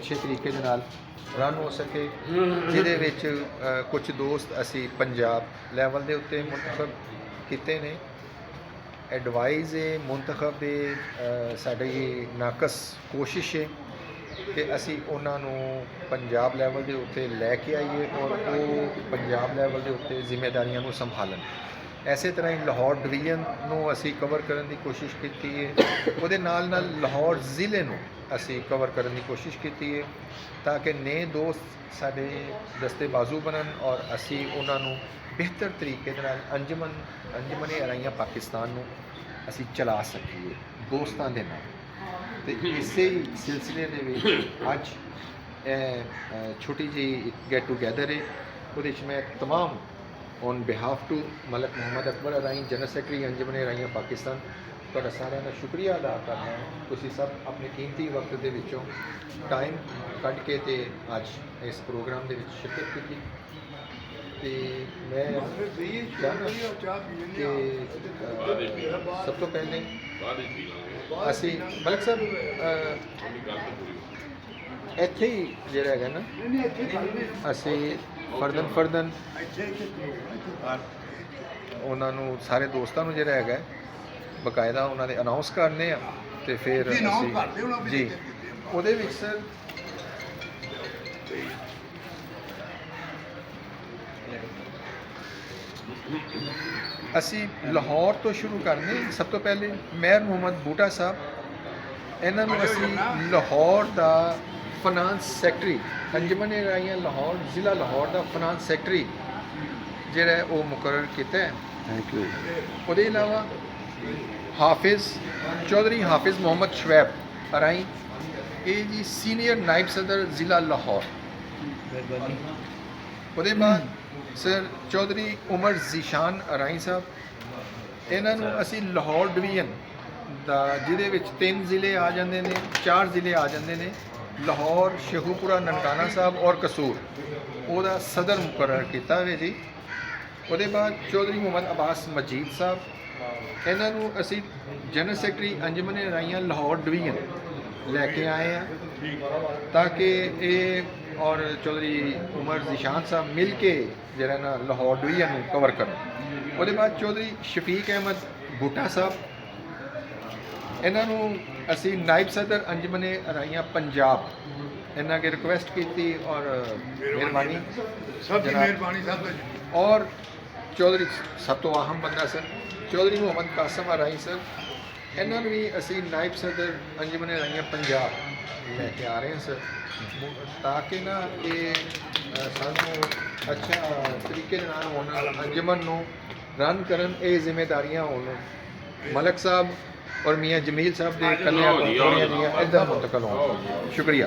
ਅੱਛੇ ਤਰੀਕੇ ਦੇ ਨਾਲ ਰਨ ਹੋ ਸਕੇ, ਜਿਹਦੇ ਵਿੱਚ ਕੁਝ ਦੋਸਤ ਅਸੀਂ ਪੰਜਾਬ ਲੈਵਲ ਦੇ ਉੱਤੇ ਮੁੰਤਖਬ ਕੀਤੇ ਨੇ। ਐਡਵਾਈਜ਼ ਹੈ ਮੁੰਤਖਬ ਦੇ ਸਾਡੀ ਨਾਕਸ ਕੋਸ਼ਿਸ਼ ਹੈ ਕਿ ਅਸੀਂ ਉਹਨਾਂ ਨੂੰ ਪੰਜਾਬ ਲੈਵਲ ਦੇ ਉੱਤੇ ਲੈ ਕੇ ਆਈਏ ਔਰ ਉਹ ਪੰਜਾਬ ਲੈਵਲ ਦੇ ਉੱਤੇ ਜ਼ਿੰਮੇਵਾਰੀਆਂ ਨੂੰ ਸੰਭਾਲਣ। ਐਸੇ ਤਰ੍ਹਾਂ ਹੀ ਲਾਹੌਰ ਡਿਵੀਜ਼ਨ ਨੂੰ ਅਸੀਂ ਕਵਰ ਕਰਨ ਦੀ ਕੋਸ਼ਿਸ਼ ਕੀਤੀ ਹੈ, ਉਹਦੇ ਨਾਲ ਨਾਲ ਲਾਹੌਰ ਜ਼ਿਲ੍ਹੇ ਨੂੰ ਅਸੀਂ ਕਵਰ ਕਰਨ ਦੀ ਕੋਸ਼ਿਸ਼ ਕੀਤੀ ਹੈ ਤਾਂ ਕਿ ਨਏ ਦੋਸਤ ਸਾਡੇ ਦਸਤੇ ਬਾਜ਼ੂ ਬਣਨ ਔਰ ਅਸੀਂ ਉਹਨਾਂ ਨੂੰ ਬਿਹਤਰ ਤਰੀਕੇ ਦੇ ਨਾਲ ਅੰਜਮਨ ਅਰਾਈਆਂ ਪਾਕਿਸਤਾਨ ਨੂੰ ਅਸੀਂ ਚਲਾ ਸਕੀਏ ਦੋਸਤਾਂ ਦੇ ਨਾਲ। ਤੇ ਇਸੇ ਹੀ ਸਿਲਸਿਲੇ ਦੇ ਵਿੱਚ ਅੱਜ ਛੋਟੀ ਜਿਹੀ ਗੈਟ ਟੂਗੈਦਰ ਹੈ, ਉਹਦੇ 'ਚ ਮੈਂ ਤਮਾਮ on behalf to Malik Muhammad Akbar Arain general secretary Anjuman ਅਰਾਈਆਂ ਪਾਕਿਸਤਾਨ ਤੁਹਾਡਾ ਸਾਰਿਆਂ ਦਾ ਸ਼ੁਕਰੀਆ ਅਦਾ ਕਰਦਾ ਹਾਂ। ਤੁਸੀਂ ਸਭ ਆਪਣੇ ਕੀਮਤੀ ਵਕਤ ਦੇ ਵਿੱਚੋਂ ਟਾਈਮ ਕੱਢ ਕੇ ਤੇ ਅੱਜ ਇਸ ਪ੍ਰੋਗਰਾਮ ਦੇ ਵਿੱਚ ਸ਼ਿਰਕਤ ਕੀਤੀ ਤੇ ਮੈਂ ਕਿ ਸਭ ਤੋਂ ਪਹਿਲੇ ਅਸੀਂ ਮਲਕ ਸਾਹਿਬ ਇੱਥੇ ਹੀ ਜਿਹੜਾ ਹੈਗਾ ਨਾ ਅਸੀਂ ਫਰਦਨ ਉਹਨਾਂ ਨੂੰ ਸਾਰੇ ਦੋਸਤਾਂ ਨੂੰ ਜਿਹੜਾ ਹੈਗਾ ਬਕਾਇਦਾ ਉਹਨਾਂ ਦੇ ਅਨਾਉਂਸ ਕਰਨੇ ਆ ਤੇ ਫਿਰ ਅਸੀਂ ਜੀ ਉਹਦੇ ਵਿੱਚ ਸਰ ਅਸੀਂ ਲਾਹੌਰ ਤੋਂ ਸ਼ੁਰੂ ਕਰਨੇ। ਸਭ ਤੋਂ ਪਹਿਲੇ ਮੇਹਰ ਮੁਹੰਮਦ ਬੂਟਾ ਸਾਹਿਬ, ਇਹਨਾਂ ਨੂੰ ਅਸੀਂ ਲਾਹੌਰ ਦਾ ਫਾਈਨਾਂਸ ਸੈਕਟਰੀ ਅੰਜਮਨ ਅਰਾਈਆਂ ਲਾਹੌਰ ਜ਼ਿਲ੍ਹਾ ਲਾਹੌਰ ਦਾ ਫਾਈਨਾਂਸ ਸੈਕਟਰੀ ਜਿਹੜਾ ਉਹ ਮੁਕਰਰ ਕੀਤਾ ਹੈ। Thank you. ਉਹਦੇ ਇਲਾਵਾ ਹਾਫਿਜ਼ ਚੌਧਰੀ ਹਾਫਿਜ਼ ਮੁਹੰਮਦ ਸ਼ੁਐਬ ਅਰਾਈ, ਇਹ ਜੀ ਸੀਨੀਅਰ ਨਾਇਬ ਸਦਰ ਜ਼ਿਲ੍ਹਾ ਲਾਹੌਰ। ਉਹਦੇ ਬਾਅਦ ਸਰ ਚੌਧਰੀ ਉਮਰ ਜ਼ੀਸ਼ਾਨ ਅਰਾਈ ਸਾਹਿਬ, ਇਹਨਾਂ ਨੂੰ ਅਸੀਂ ਲਾਹੌਰ ਡਿਵੀਜ਼ਨ ਦਾ ਜਿਹਦੇ ਵਿੱਚ 3 ਜ਼ਿਲ੍ਹੇ ਆ ਜਾਂਦੇ ਨੇ 4 ਜ਼ਿਲ੍ਹੇ ਆ ਜਾਂਦੇ ਨੇ, ਲਾਹੌਰ ਸ਼ੇਖੂਪੁਰਾ ਨਨਕਾਣਾ ਸਾਹਿਬ ਔਰ ਕਸੂਰ, ਉਹਦਾ ਸਦਰ ਮੁਕਰਰ ਕੀਤਾ ਹੋਵੇ ਜੀ। ਉਹਦੇ ਬਾਅਦ ਚੌਧਰੀ ਮੁਹੰਮਦ ਅਬਾਸ ਮਜੀਦ ਸਾਹਿਬ, ਇਹਨਾਂ ਨੂੰ ਅਸੀਂ general secretary Anjuman Araiyan Lahore division ਲੈ ਕੇ ਆਏ ਆ ਤਾਂ ਕਿ ਇਹ ਔਰ ਚੌਧਰੀ ਉਮਰ ਜ਼ੀਸ਼ਾਨ ਸਾਹਿਬ ਮਿਲ ਕੇ ਜਿਹੜਾ ਨਾ ਲਾਹੌਰ ਡਿਵੀਜ਼ਨ ਨੂੰ ਕਵਰ ਕਰਨ। ਉਹਦੇ ਬਾਅਦ ਚੌਧਰੀ ਸ਼ਫੀਕ ਅਹਿਮਦ ਬੂਟਾ ਸਾਹਿਬ, ਇਹਨਾਂ ਨੂੰ ਅਸੀਂ ਨਾਇਬ ਸਦਰ ਅੰਜਮਨ ਅਰਾਈਆਂ ਪੰਜਾਬ ਇਹਨਾਂ ਕੇ ਰਿਕੁਐਸਟ ਕੀਤੀ ਔਰ ਮਿਹਰਬਾਨੀ ਸਭ ਦੀ ਮਿਹਰਬਾਨੀ ਸਾਹਿਬ। ਔਰ ਚੌਧਰੀ ਸਭ ਤੋਂ ਅਹਿਮ ਬੰਦਾ ਸਰ ਚੌਧਰੀ ਮੁਹੰਮਦ ਕਾਸਮ ਅਰਾਈ ਸਰ, ਇਹਨਾਂ ਨੂੰ ਵੀ ਅਸੀਂ ਨਾਇਬ ਸਦਰ ਅੰਜਮਨ ਅਰਾਈਆਂ ਪੰਜਾਬ ਲੈ ਕੇ ਆ ਰਹੇ ਹਾਂ ਸਰ ਤਾਂ ਕਿ ਨਾ ਇਹ ਸਾਨੂੰ ਅੱਛਾ ਤਰੀਕੇ ਦੇ ਨਾਲ ਹੁਣ ਅੰਜਮਨ ਨੂੰ ਰਨ ਕਰਨ ਇਹ ਜ਼ਿੰਮੇਵਾਰੀਆਂ ਹੋਣ ਮਲਕ ਸਾਹਿਬ ਔਰ ਮੀਆਂ ਜਮੀਲ ਸਾਹਿਬ ਦੇ ਕੰਨਿਆ ਕੋਲ ਥੋੜ੍ਹੀਆਂ ਜਿਹੀਆਂ ਇੱਦਾਂ ਮੁੰਤਕਲ ਹੋਣ। ਸ਼ੁਕਰੀਆ।